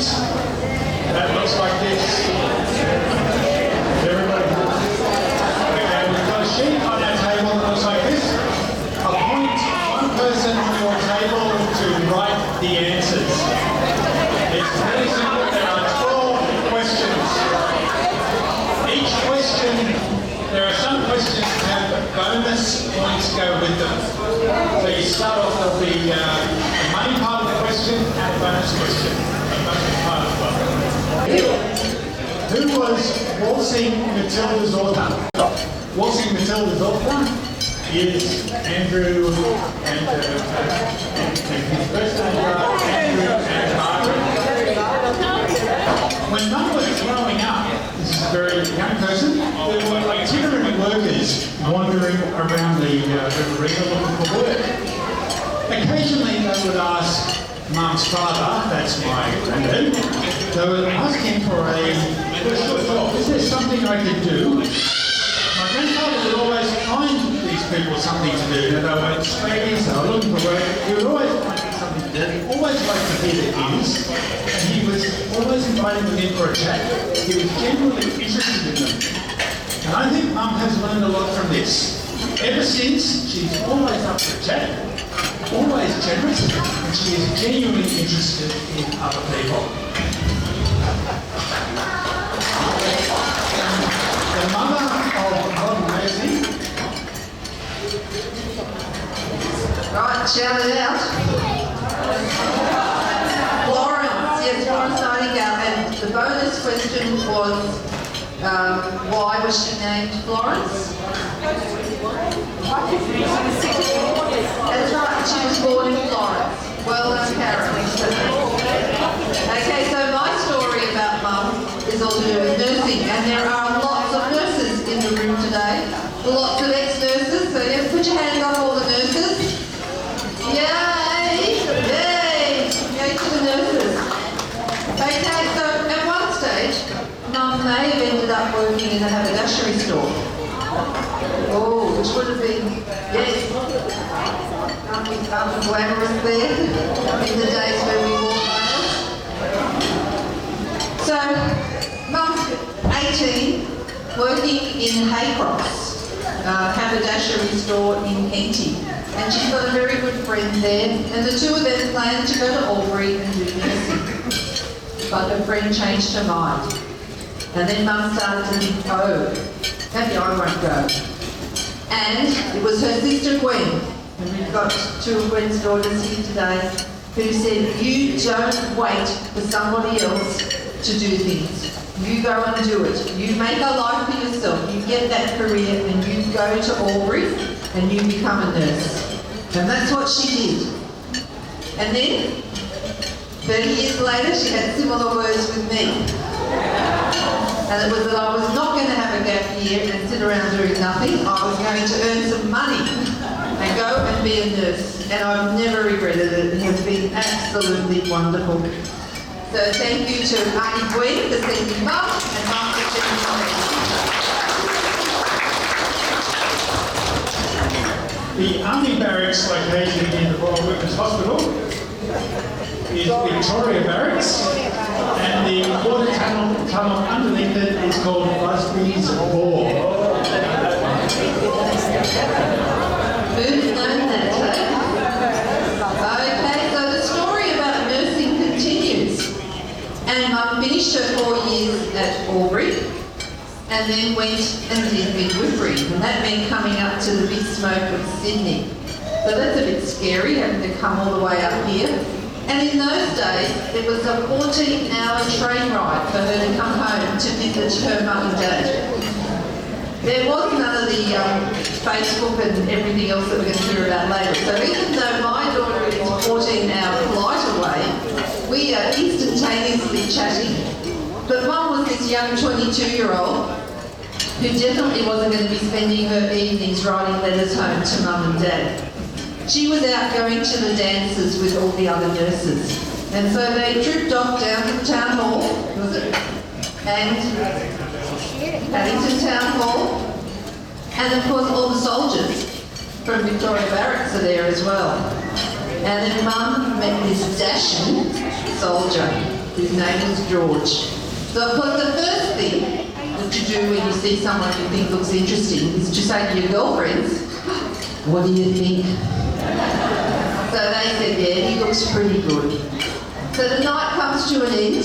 sheet that looks like this. Everybody. Okay, we've got a sheet on our table that looks like this. Appoint one person on your table to write the answers. It's really simple. There are 12 questions. Each question, there are some questions that have bonus points go with them. So you start off with the money part of the question and a bonus question. A bonus part as well. Who was Waltzing Matilda's author? Waltzing Matilda's author is Andrew and his first name are Andrew and Margaret. When Mum was growing up, this is a very young person, there were itinerant workers wandering around the arena looking for work. Occasionally they would ask Mum's father, that's my granddad, they would ask him for a short job. Is there something I could do? My grandfather would always find these people something to do. They were strangers, they were looking for work. He would always find them something to do. He always liked to hear their news. And he was always inviting them in for a chat. He was genuinely interested in them. And I think Mum has learned a lot from this. Ever since, she's always up for a chat, always generous, and she is genuinely interested in other people. The mother of Ron Maisie. Right, shout it out. Florence, yes, Florence Nightingale. And the bonus question was, why was she named Florence? That's right, she was born in Florence. Well done, Karen. Okay, so my story about Mum is all to do with nursing, and there are lots of nurses in the room today. Lots of ex-nurses, so yeah, put your hands up, all the nurses. Yay! Yay! Yay to the nurses. Okay, so at one stage, Mum may have ended up working in a haberdashery store. Oh, which would have been, yes, glamorous there in the days when we wore veils. So, Mum's 18, working in Haycross, haberdashery store in Henty. And she's got a very good friend there, and the two of them planned to go to Albury and do nursing. But her friend changed her mind. And then Mum started to think, oh, maybe I won't go. And it was her sister Gwen, and we've got two of Gwen's daughters here today, who said, you don't wait for somebody else to do things. You go and do it. You make a life for yourself. You get that career and you go to Albury and you become a nurse. And that's what she did. And then, 30 years later, she had similar words with me. And it was that I was not going to have a gap year and sit around doing nothing. I was going to earn some money and go and be a nurse. And I've never regretted it. It has been absolutely wonderful. So thank you to Auntie Gwen for sending Mum and Mum for sending me. The Army Barracks located in the Royal Women's Hospital is Victoria Barracks, and the water tunnel underneath it is called Busby's Bore. Who's known that, Okay, so the story about nursing continues. And Mum finished her 4 years at Albury, and then went and did midwifery, and that meant coming up to the big smoke of Sydney. So that's a bit scary, having to come all the way up here. And in those days, it was a 14-hour train ride for her to come home to visit her mum and dad. There was none of the Facebook and everything else that we're going to hear about later. So even though my daughter is 14-hour flight away, we are instantaneously chatting. But Mum was this young 22-year-old who definitely wasn't going to be spending her evenings writing letters home to Mum and Dad. She was out going to the dances with all the other nurses. And so they trooped off down to the town hall, was it? And Paddington Town Hall. And of course all the soldiers from Victoria Barracks are there as well. And then Mum met this dashing soldier. whose name was George. So of course the first thing that you do when you see someone you think looks interesting is to say to your girlfriends, what do you think? So they said, yeah, he looks pretty good. So the night comes to an end,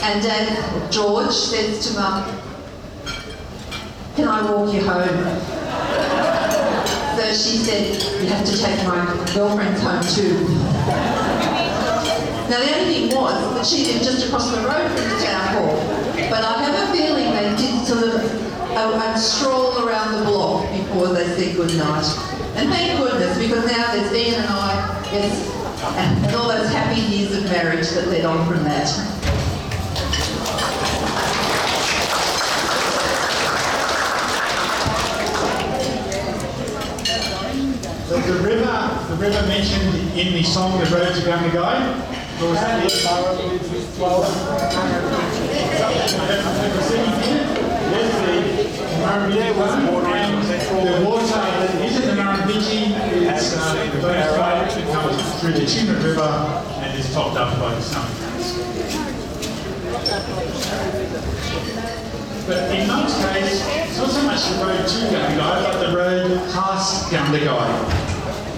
and Dad, George, says to Mum, can I walk you home? So she said, you have to take my girlfriends home too. Now the only thing was that she lived just across the road from the town hall, but I have a feeling they did sort of a stroll around the block before they said goodnight. And thank goodness, because now there's Ian and I, yes, and all those happy years of marriage that led on from that. The river mentioned in the song The Road to Gundagai, or was that it? The water that is in the Murrumbidgee is the that comes through the Tumut River and is topped up by the Snowy Coast. But in Mum's case, it's not so much the road to Gundagai, but the road past Gundagai.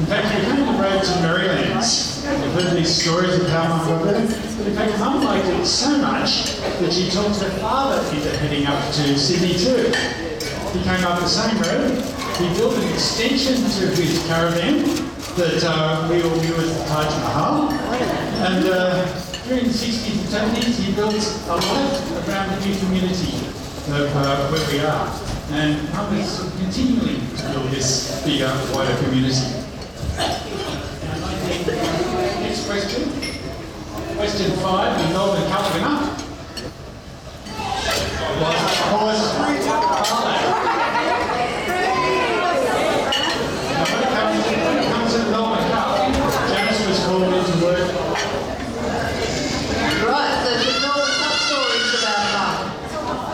In fact, if you came the road to Merrylands, you've heard these stories of how Mum got there. But in fact, Mum liked it so much that she talked her father into heading up to Sydney too. He came up the same road. He built an extension to his caravan that we all knew as the Taj Mahal. And during the 60s and 70s, he built a lot around the new community of where we are. And Mum is continuing to build this bigger, wider community. Next question. Question 5, the Melbourne Cup winner was, of course, Carlo. When it comes to the Melbourne Cup, Janice was called into work. Right, so the Melbourne Cup stories about Mum.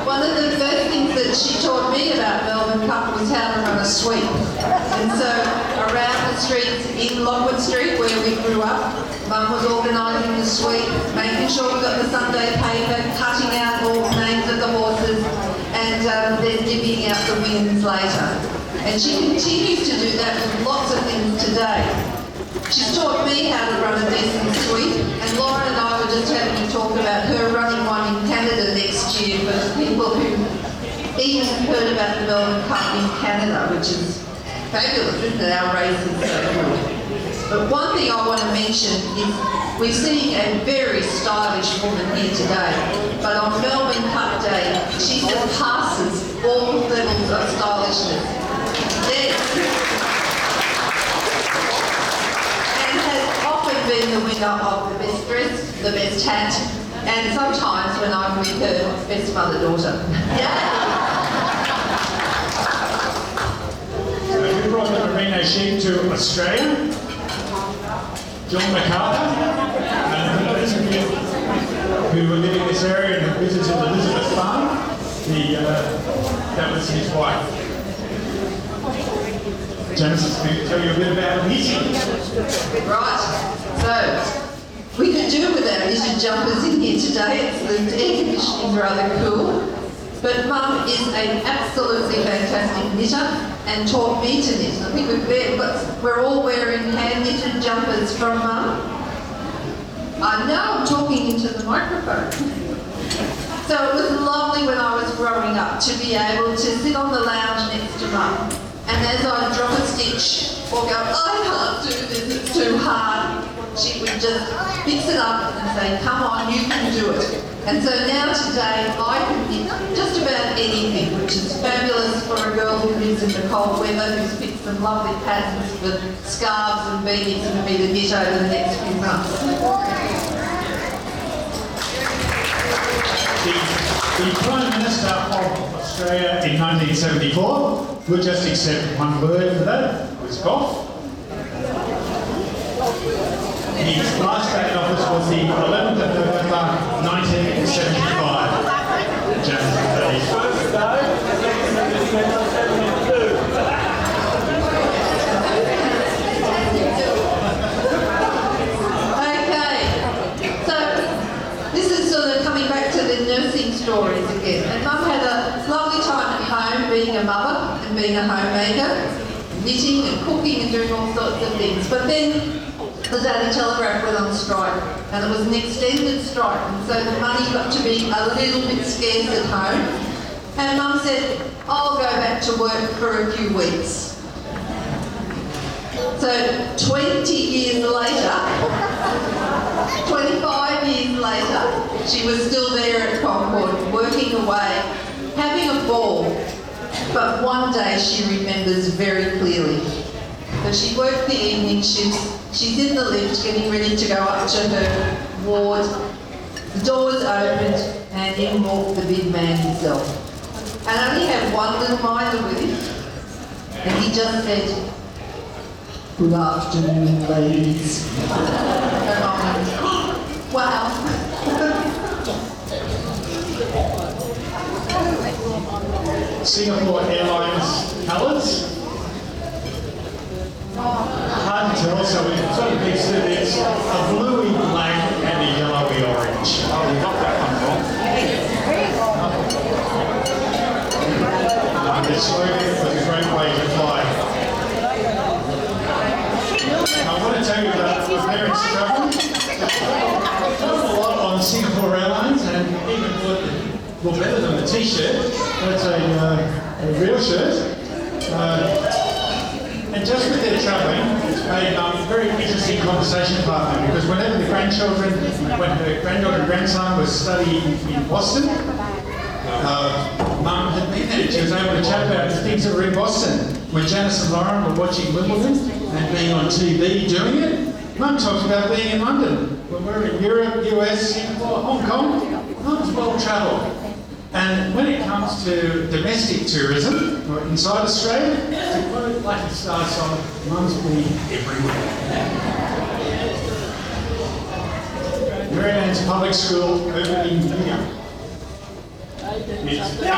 One of the first things that she taught me about Melbourne Cup was how to run a sweep. And so around the streets in Lockwood Street where we grew up, Mum was organising the sweep, making sure we got the Sunday paper, cutting out all the names of the horses, and then divvying out the wins later. And she continues to do that with lots of things today. She's taught me how to run a decent sweep, and Laura and I were just having a talk about her running one in Canada next year for the people who even heard about the Melbourne Cup in Canada, which is fabulous, isn't it? Our race is so good. But one thing I want to mention is we're seeing a very stylish woman here today, but on Melbourne Cup Day, she surpasses all levels of stylishness. And has often been the winner of the best dress, the best hat, and sometimes when I'm with her, best mother-daughter. Yeah. So we brought the merino sheep to Australia. John MacArthur, and those of you who were living in this area and have visited Elizabeth Farm, that was his wife. Janice is going to tell you a bit about knitting. Right, so we could do with our knitted jumpers in here today. It's the air conditioning rather cool. But Mum is an absolutely fantastic knitter and taught me to knit. I think we're all wearing hand-knitted jumpers from Mum. Now I'm talking into the microphone. So it was lovely when I was growing up to be able to sit on the lounge next to Mum. And as I drop a stitch or go, I can't do this, it's too hard, she would just fix it up and say, come on, you can do it. And so now today I can knit just about anything, which is fabulous for a girl who lives in the cold weather, who's picked some lovely patterns for scarves and beanies for me to knit over the next few months. The Prime Minister of Australia in 1974 would just accept one word for that, it was golf. His last day in office was the 11th of November 1975. Janice first day, 1972. Okay, so homemaker, knitting and cooking and doing all sorts of things. But then the Daily Telegraph went on strike, and it was an extended strike, and so the money got to be a little bit scarce at home. And Mum said, I'll go back to work for a few weeks. So 20 years later, 25 years later, she was still there at Concord, working away, having a ball. But one day she remembers very clearly. So she worked the evening shifts, she's in the lift getting ready to go up to her ward. The doors opened and in walked the big man himself. And I only had one little minder with him, and he just said, "Good afternoon, ladies." And I went, wow. Singapore Airlines colours. Hard to tell, so it's sort of mixed in. It's a bluey black and a yellowy orange. Oh, we got that one wrong. The slogan was a great way to fly. I want to tell you about my parents' travel. A lot on Singapore Airlines, and even well, better than the t-shirt. That's a real shirt. And just with their travelling, it's made a very interesting conversation partner, because whenever the grandchildren, when her granddaughter and grandson was studying in Boston, Mum had been there. She was able to chat about the things that were in Boston. When Janice and Lauren were watching Wimbledon and being on TV doing it, Mum talked about being in London. When we were in Europe, US, Singapore, Hong Kong, Mum's well travelled. And when it comes to domestic tourism, or inside Australia, to quote Lucky Star song, Mum's been everywhere. Maryland's public school opening here. It's easy,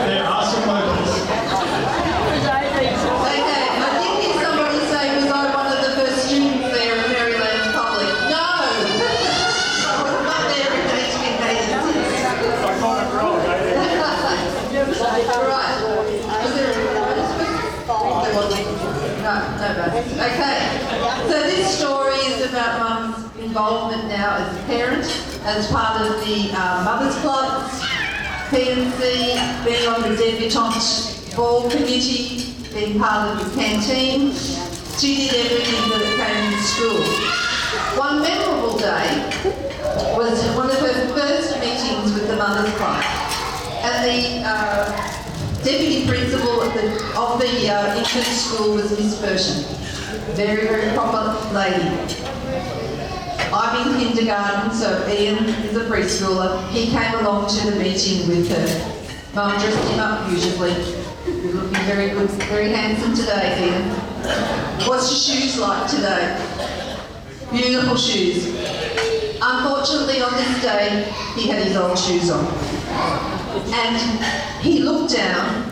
there are some locals. Okay, I did hear somebody say, was I one of the first students there at Maryland's Public? No! I was not there in 1886. I got it wrong, Right. Was there a No, okay. So this story is about Mum's involvement now as a parent, as part of the Mothers Clubs, PNC, being on the debutante ball committee, being part of the canteen. She did everything that came to school. One memorable day was one of her first meetings with the Mothers Club, and the deputy principal of the infant school was Miss Burton. Very, very proper lady. I'm in kindergarten, so Ian is a preschooler. He came along to the meeting with her. Mum dressed him up beautifully. You're looking very good, very handsome today, Ian. What's your shoes like today? Beautiful shoes. Unfortunately, on this day, he had his old shoes on. And he looked down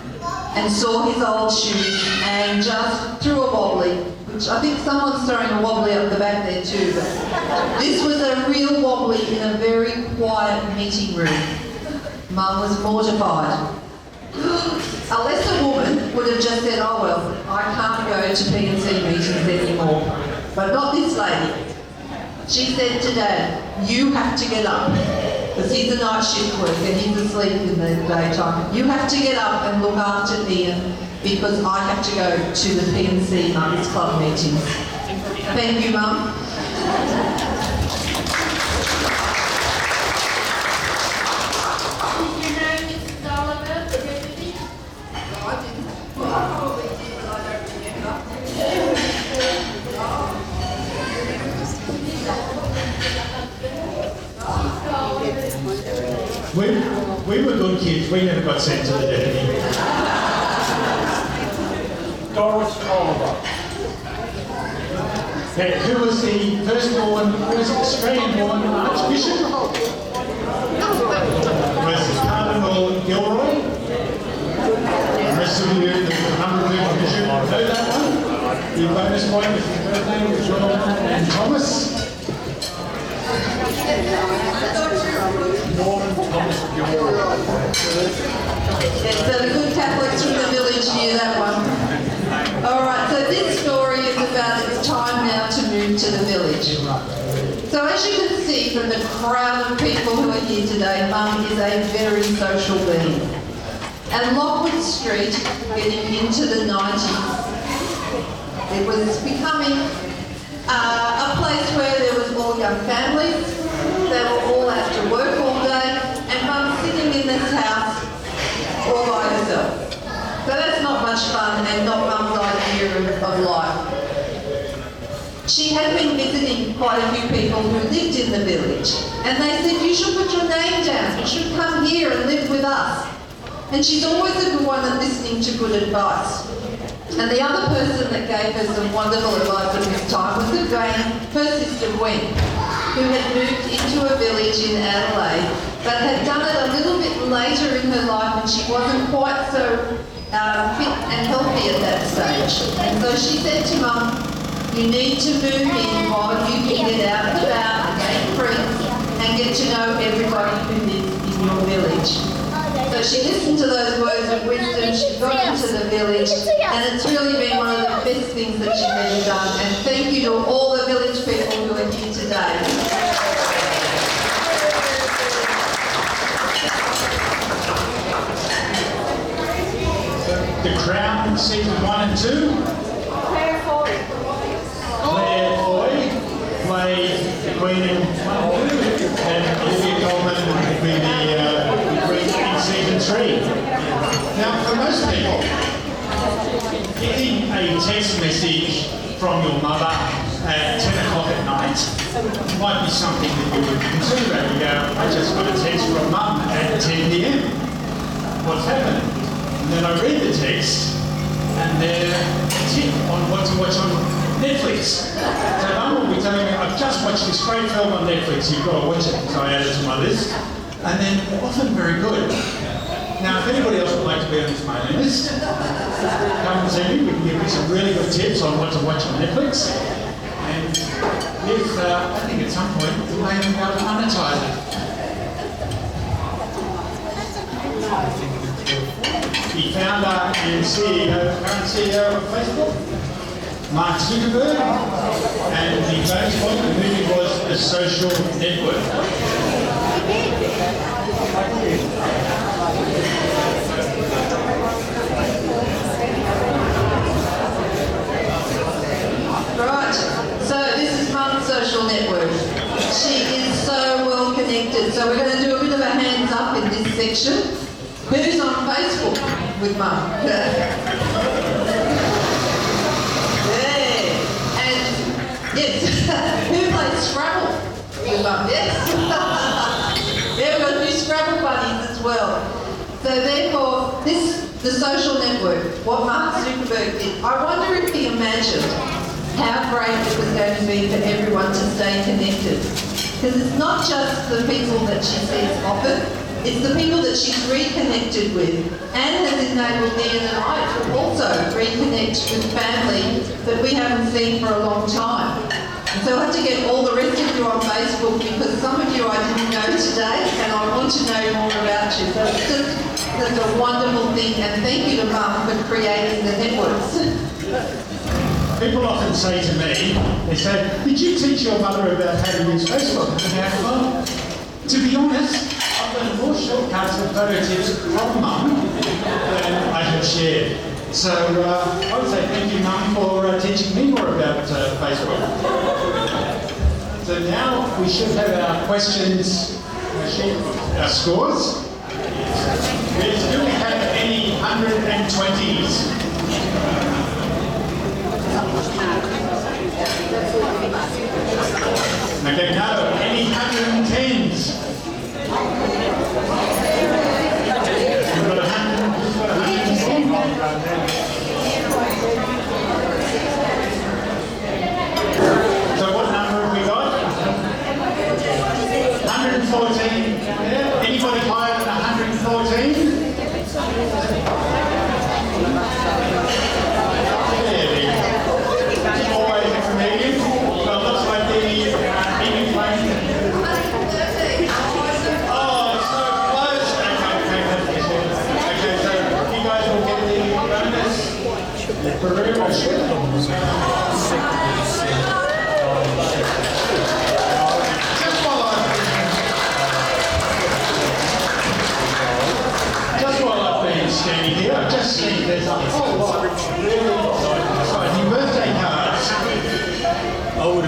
and saw his old shoes and just threw a wobbly, which I think someone's throwing a wobbly up the back there too, but this was a real wobbly in a very quiet meeting room. Mum was mortified. A lesser woman would have just said, oh well, I can't go to PNC meetings anymore. But not this lady. She said to Dad, you have to get up. Because he's a night shift worker, he's asleep in the daytime. You have to get up and look after Ian because I have to go to the PNC Mothers Club meetings. Thank you, Mum. Did you know Mrs. Oliver, the deputy? I didn't. Well, I probably did, but I don't remember. We were good kids. We never got sent to the deputy. Doris Oliver. Who was the first-born, first Australian-born Archbishop? Was Cardinal Gilroy. The rest of you, the number of people who should know that one. The bonus point is his birthday was John and Thomas. Norman Thomas Gilroy. Yeah, so the good Catholics from the village knew that one. All right, so this story is about it's time now to move to the village. So as you can see from the crowd of people who are here today, Mum is a very social being. And Lockwood Street, getting into the 90s, it was becoming a place where there was all young families. They were all out to work all day, and Mum's sitting in this house all by herself. So that's not much fun and not Mum's idea of life. She had been visiting quite a few people who lived in the village, and they said, you should put your name down, you should come here and live with us. And she's always a good one at listening to good advice. And the other person that gave her some wonderful advice at this time was her sister Gwen, who had moved into a village in Adelaide, but had done it a little bit later in her life and she wasn't quite so fit and healthy at that stage. And so she said to Mum, you need to move in while you can get out and about and make friends and get to know everybody who lives in your village. So she listened to those words of wisdom, she got into the village, and it's really been one of the best things that she's ever done. And thank you to all the village people who are here today. The Crown, season 1 and 2. Claire Foy played the Queen in 1 and 2, and Olivia Colman will be the Queen in season 3. Now, for most people, getting a text message from your mother at 10 o'clock at night might be something that you would consider. You go, I just got a text from Mum at 10 p.m. What's happened? And then I read the text, and they're a tip on what to watch on Netflix. So Mum will be telling me, I've just watched this great film on Netflix, you've got to watch it. So I add it to my list. And then they're often very good. Now, if anybody else would like to be on this mailing list, come and see me. We can give you some really good tips on what to watch on Netflix. And if, I think at some point, we may even be able to monetize it. The founder and current CEO of Facebook, Mark Zuckerberg, and the famous one, the movie was The Social Network. Right, so this is Mum's social network. She is so well connected. So we're going to do a bit of a hands up in this section. Who's on Facebook with Mum? Yeah. And yes, who plays Scrabble with Mum? Yes. Yeah, we've got a few Scrabble buddies as well. So therefore, the social network, what Mark Zuckerberg did, I wonder if he imagined how great it was going to be for everyone to stay connected. Because it's not just the people that she sees often, it's the people that she's reconnected with and has enabled Ian and I to also reconnect with family that we haven't seen for a long time. And so I had to get all the rest of you on Facebook because some of you I didn't know today and I want to know more about you. So it's just that's a wonderful thing, and thank you to Mum for creating the networks. People often say to me, they say, did you teach your mother about how to use Facebook? And I go, well, to be honest, I've learned more shortcuts and photo tips from Mum than I have shared. So I would say thank you, Mum, for teaching me more about Facebook. So now we should have our questions, our scores. Yes, do we have any 120s? Okay, no, any 110s? We've got 100. So what number have we got? 114. Yeah. Anybody higher than 114?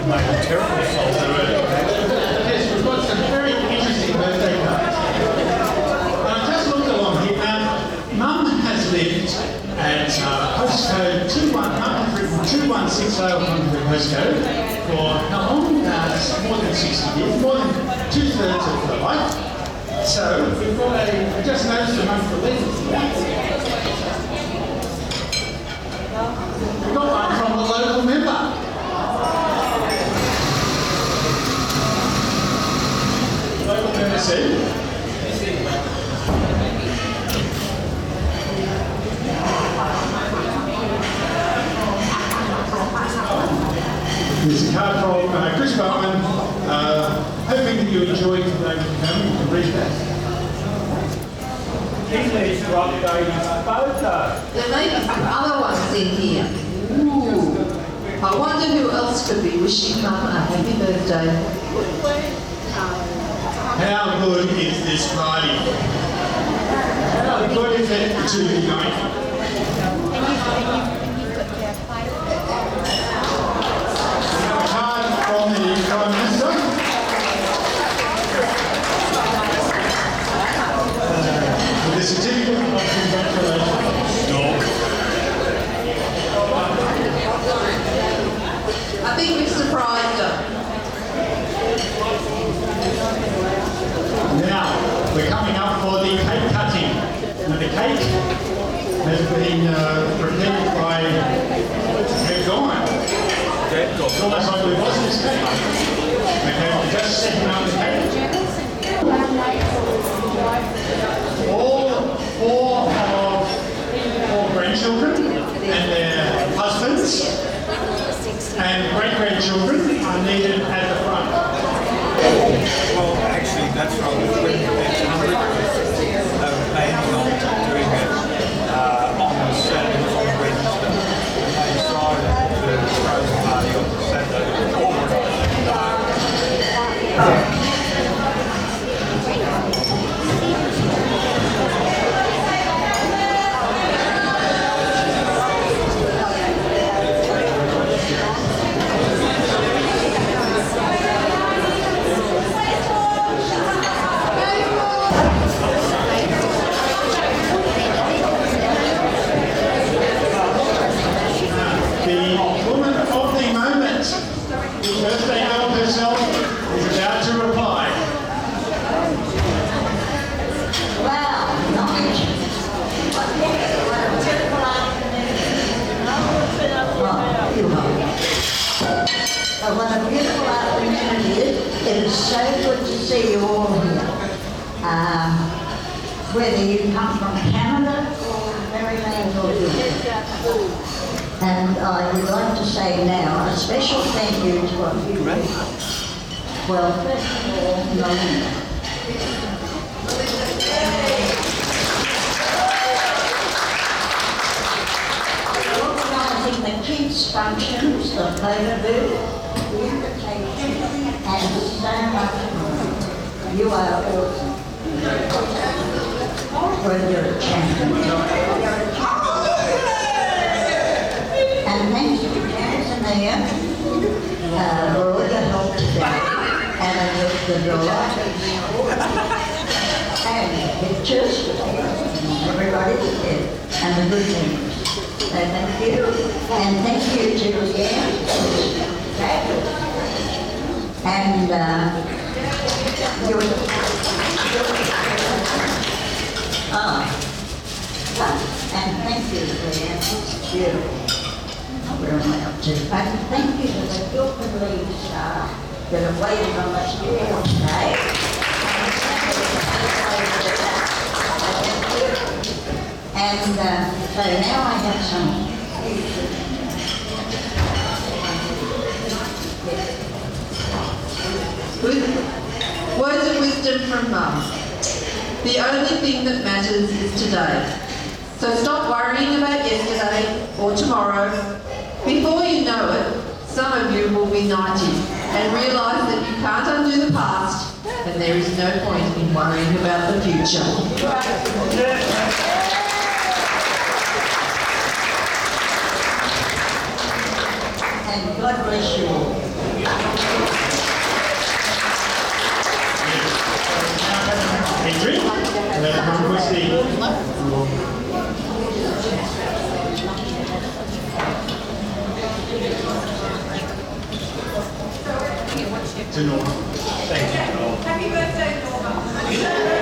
we've made a terrible salt. Yes, we've got some very interesting birthday cards. I just looked along here. Mum has lived at postcode 2160 on the postcode for how long? More than 60 years, more than 2/3 of her life. So we've got I just noticed among the letters here. We've got one from the local member. Local member said, there's a card from Chris Bowman, hoping that you enjoyed today's program. You can read that. He needs to update his photo. There may be some other ones in here. Ooh. I wonder who else could be wishing Mum a happy birthday. How good is this Friday? How good is it to be going? A card from the Prime Minister. With a certificate of congratulations. I think we've surprised her. Now, we're coming up for the cake cutting. Now, the cake has been prepared by Ed Gorman. It's almost like we wasn't this cake. Okay, we're just setting up the cake. All four grandchildren and their husbands and great-grandchildren are needed at the front. Well, actually, that's from the 2000. They were planning on doing it on the Saturday, on Wednesday. And they decided to throw the party on the Saturday. Birthday girl herself is about to reply. Well, nice. What a beautiful afternoon. What a beautiful afternoon it is. It is so good to see you all here. Whether you come from Canada or Maryland or Europe. And I would like to say now a special thank you to a few people. Well, first of all, Melinda. Organising the kids' functions, the photo booth, the invitation, and so much more. You are awesome. Well, you're a champion. And thanks to Tanzania for all your help today. And the delighted and pictures, everybody's there, and the good things. So thank you. And thank you to Leanne. And and thank you, Leanne. It's beautiful. Where am I up to? And thank you to the Gilpin League staff that have waited on us all today. And so now I have some. Words of wisdom from Mum. The only thing that matters is today. So stop worrying about yesterday or tomorrow. Before you know it, some of you will be 90 and realise that you can't undo the past and there is no point in worrying about the future. And God bless you all. Adrian, request the to Norma. Thank you. Happy birthday, Norma.